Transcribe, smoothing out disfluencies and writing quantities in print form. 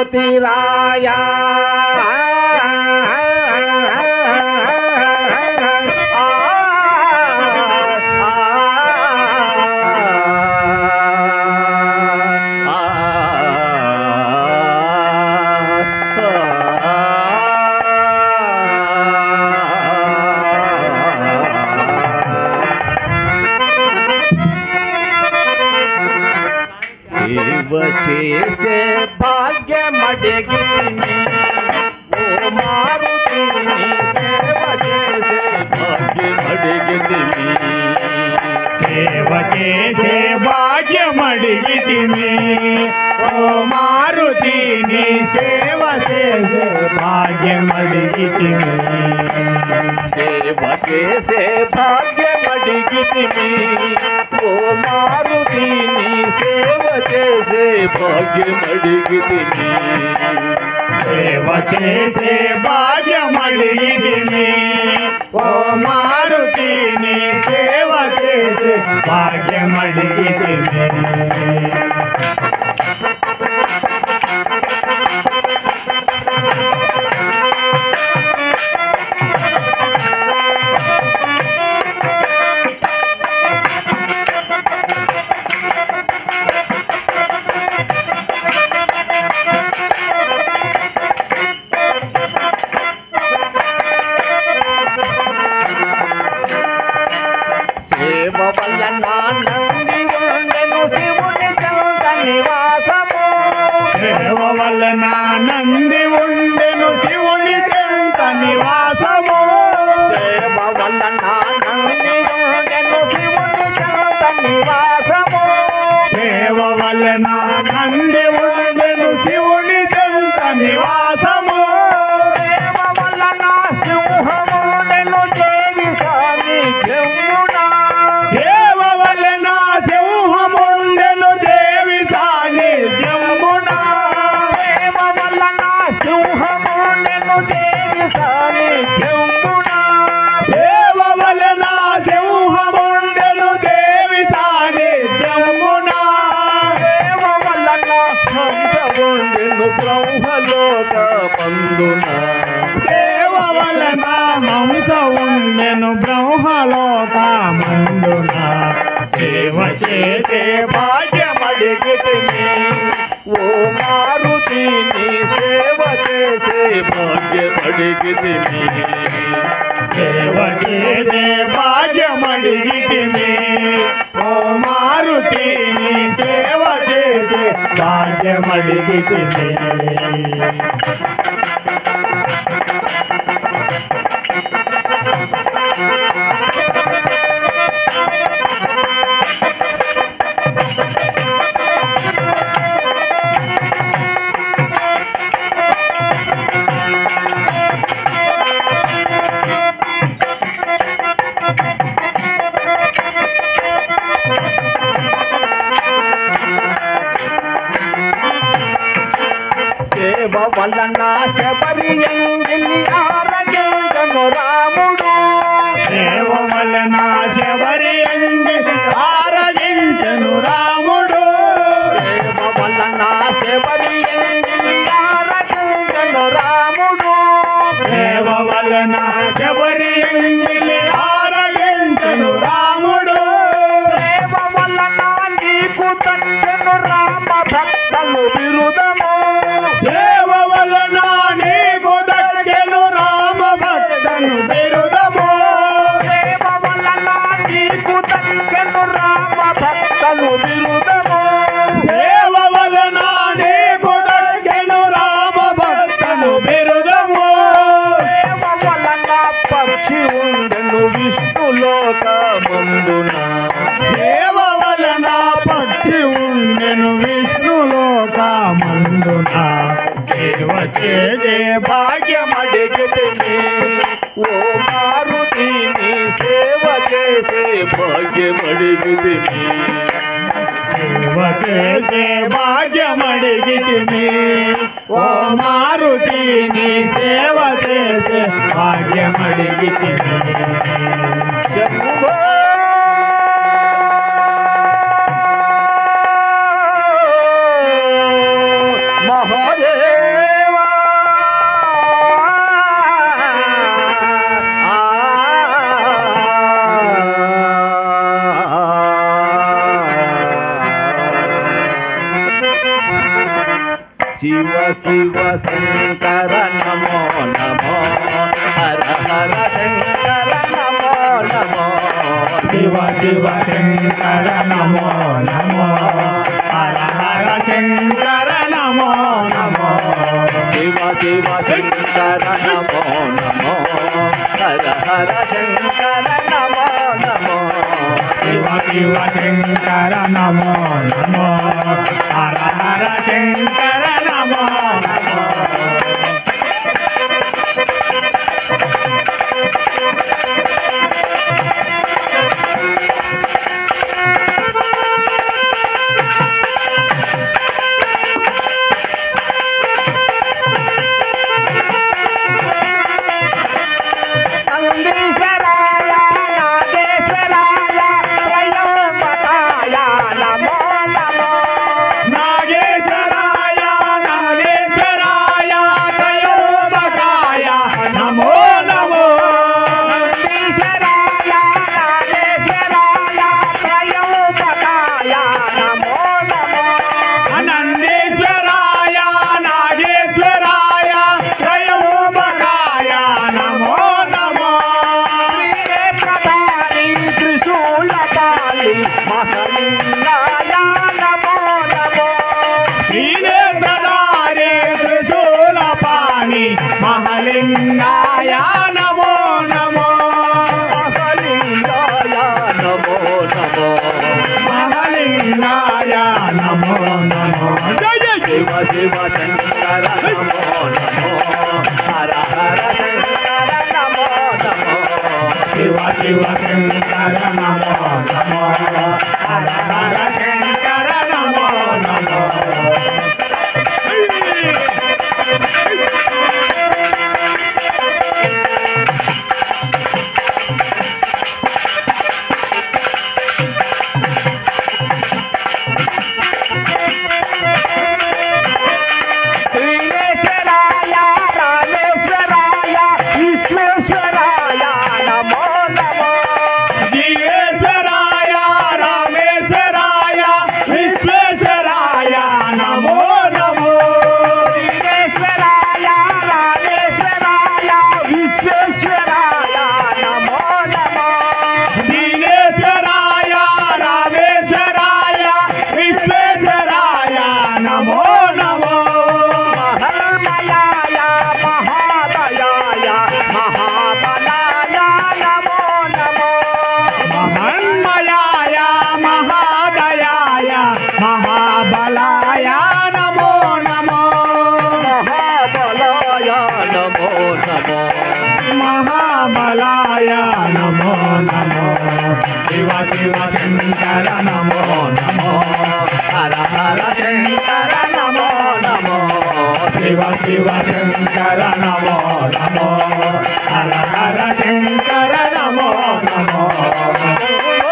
మారుతి రాయా చేసే భాగ్యమడిగితిని ఓ మారుతి సేవ చేసే భాగ్యమడిగితిని సేవ చేసే భాగ్యమడిగితిని ఓ మారుతి నీ సేవ చేసే భాగ్యమడిగితిని సేవ చేసే భాగ్యమడిగితిని ఓ మారుతి నీ సేవ చేసే భాగ్యమడిగితిని సేవ చేసే భాగ్యమడిగితిని ఓ మారుతి నీ సేవ చేసే భాగ్యమడిగితిని సేవ వల్ల నంది ఉండెను శివుని చెంత నివాసము సేవ వల్ల నంది ఉండెను శివుని చెంత నివాసము సేవ వల్ల నంది ఉండెను శివుని చెంత నివాసము సేవ వల్ల నంది ఉండెను శివుని చెంత నివాసము సేవ వల్ల సింహముండెను దేవి సాన్నిధ్యమునా సేవ వల్ల సింహముండెను దేవి సాన్నిధ్యమునా సేవ వల్ల సింహముండెను దేవి సాన్నిధ్యమునా సేవ వల్ల సింహముండెను దేవి సాన్నిధ్యమునా సేవ వల్ల హంసముండెను బ్రహ్మలోక మందున సేవ వలన హంస ఉండెను బ్రహ్మలోకమందున సేవ చేసే భాగ్యమడిగితిని ఓ మారుతి నీ సేవ చేసే భాగ్యమడిగితిని సేవ చేసే భాగ్యమడిగితిని ఓ మారుతి నీ సేవ చేసే భాగ్యమడిగితిని సేవ వలన శబరి ఎంగిలి ఆరగించను రాముడు సేవ వలన శబరి ఎంగిలి ఆరగించను రాముడు సేవ వలన శబరి ఎంగిలి ఆరగించను రాముడు సేవ వలన శబరి ఎంగిలి ఆరగించను రాముడు సేవ వలన నీకు తచ్చను రామ భక్తలు విరుదము సేవ వలన నీకు దక్కెను రామ భక్తను బిరుదము సేవ వలన నీకు తచ్చను రామ భక్తలు విరుదము సేవ వలన నీకు దక్కెను రామ భక్తను బిరుదము సేవ వలన పక్షి ఉండెను విష్ణులోక మందున సేవ వలన పక్షి ఉండెను విష్ణులోకమందున సేవ చేసే భాగ్యమడిగితిని ఓ మారుతి నీ సేవ చేసే భాగ్యమడిగితిని సేవ చేసే భాగ్యమడిగితిని ఓ మారుతి నీ సేవ చేసే భాగ్యమడిగితిని శంభో మహాదేవ శివ శివ శంకర నమో నమో హర హర శంకర నమో నమో శివ శివ శంకర నమో నమో హర హర శంకర నమో నమో శివ శివ శంకర నమో నమో హర హర శంకర నమో నమో శివ శివ శంకర నమో నమో హర హర శంకర నమో నమో మహలింగాయ నమో నమో మహలింగాయ నమో నమో మహలింగాయ నమో నమో జయ శివ శివ శంకర నమో నమో హర హర శంకర నమో నమో శివ శివ శంకర నమో నమో హర హర శంకర నమో నమో महाबलाय नमो नमो महाबलाय नमो नमो महाबलाय नमो नमो शिव शिव शंकर नमो नमो हर हर शंकर नमो नमो शिव शिव शंकर नमो नमो हर हर शंकर नमो नमो